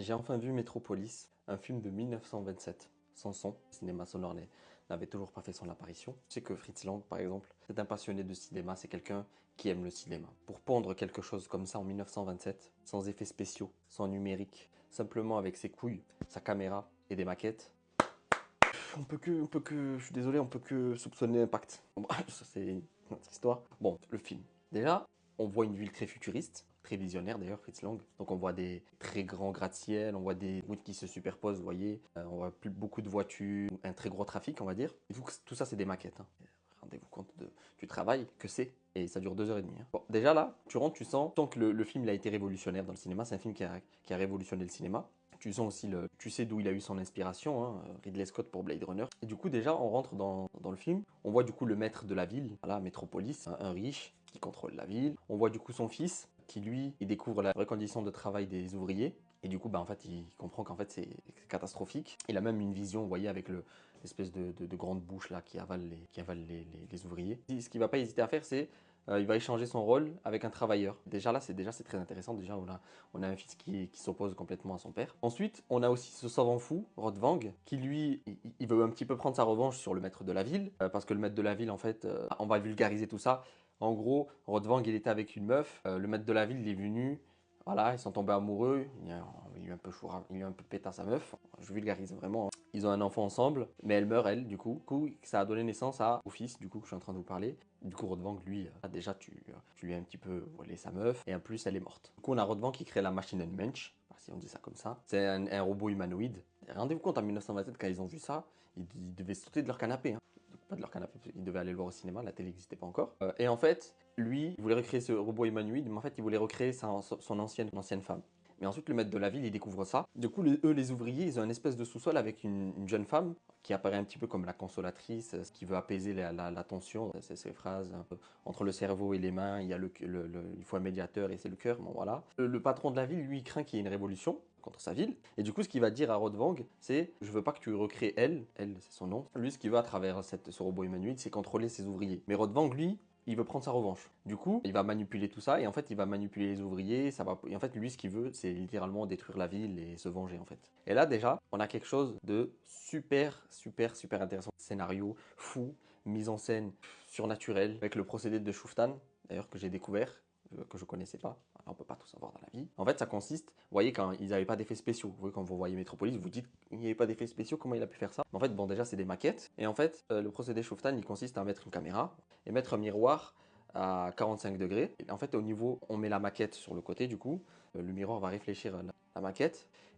J'ai enfin vu Metropolis, un film de 1927, sans son. Le cinéma sonore n'avait toujours pas fait son apparition. Je sais que Fritz Lang, par exemple, c'est un passionné de cinéma, c'est quelqu'un qui aime le cinéma. Pour pondre quelque chose comme ça en 1927, sans effets spéciaux, sans numérique, simplement avec ses couilles, sa caméra et des maquettes, je suis désolé, on peut que soupçonner Impact. Bon, ça c'est une autre histoire. Bon, le film. Déjà, on voit une ville très futuriste, très visionnaire d'ailleurs, Fritz Lang. Donc on voit des très grands gratte-ciel, on voit des routes qui se superposent, vous voyez. On voit plus beaucoup de voitures, un très gros trafic, on va dire. Et tout ça, c'est des maquettes, hein. Rendez-vous compte du travail que c'est. Et ça dure 2 h 30, hein. Bon, déjà là, tu rentres, tu sens que le film il a été révolutionnaire dans le cinéma. C'est un film qui a révolutionné le cinéma. Tu sens aussi tu sais d'où il a eu son inspiration, hein, Ridley Scott pour Blade Runner. Et du coup, déjà, on rentre dans le film. On voit du coup le maître de la ville, voilà, Metropolis, un riche qui contrôle la ville. On voit du coup son fils qui, lui, il découvre la vraie condition de travail des ouvriers. Et du coup, bah, en fait, il comprend qu'en fait, c'est catastrophique. Il a même une vision, vous voyez, avec l'espèce de grande bouche là qui avale les ouvriers. Ce qu'il va pas hésiter à faire, c'est il va échanger son rôle avec un travailleur. Déjà là, c'est très intéressant. Déjà, on a un fils qui s'oppose complètement à son père. Ensuite, on a aussi ce savant fou, Rodvang, qui lui, il veut un petit peu prendre sa revanche sur le maître de la ville, parce que le maître de la ville, en fait, on va vulgariser tout ça. En gros, Rodvang, il était avec une meuf, le maître de la ville, il est venu, voilà, ils sont tombés amoureux, il est un peu choura, il est un peu péta sa meuf, je vulgarise vraiment, hein. Ils ont un enfant ensemble, mais elle meurt, elle, du coup. Ça a donné naissance au fils, du coup, que je suis en train de vous parler. Du coup, Rodvang, lui, déjà, tu lui as un petit peu volé sa meuf, et en plus, elle est morte. Du coup, on a Rodvang qui crée la machine Unmensch, si on dit ça comme ça. C'est un robot humanoïde. Rendez-vous compte, en 1927, quand ils ont vu ça, ils devaient sauter de leur canapé, hein. Pas de leur canapé, ils devaient aller le voir au cinéma, la télé n'existait pas encore. Et en fait, lui, il voulait recréer ce robot humanoïde, mais en fait, il voulait recréer son ancienne femme. Mais ensuite, le maître de la ville, il découvre ça. Du coup, eux, les ouvriers, ils ont une espèce de sous-sol avec une jeune femme qui apparaît un petit peu comme la consolatrice, qui veut apaiser la tension. C'est ces phrases un peu, entre le cerveau et les mains, il y a il faut un médiateur et c'est le cœur. Bon, voilà. Le patron de la ville, lui, il craint qu'il y ait une révolution contre sa ville. Et du coup, ce qu'il va dire à Rodvang, c'est je veux pas que tu recrées elle c'est son nom. Lui, ce qu'il veut à travers ce robot humanoïde, c'est contrôler ses ouvriers. Mais Rodvang, lui, il veut prendre sa revanche. Du coup, il va manipuler tout ça et en fait, il va manipuler les ouvriers. Et en fait, lui, ce qu'il veut, c'est littéralement détruire la ville et se venger en fait. Et là, déjà, on a quelque chose de super intéressant. Scénario fou, mise en scène surnaturelle avec le procédé de Shuftan, d'ailleurs que j'ai découvert, que je connaissais pas. Alors, on peut pas tout savoir dans la vie. En fait, ça consiste, vous voyez, quand ils n'avaient pas d'effets spéciaux. Vous voyez, quand vous voyez Metropolis, vous dites, il n'y avait pas d'effets spéciaux, comment il a pu faire ça? En fait, bon, déjà, c'est des maquettes. Et en fait, le procédé Shuftan, il consiste à mettre une caméra et mettre un miroir à 45 degrés. Et en fait, au niveau, on met la maquette sur le côté, du coup, le miroir va réfléchir la maquette.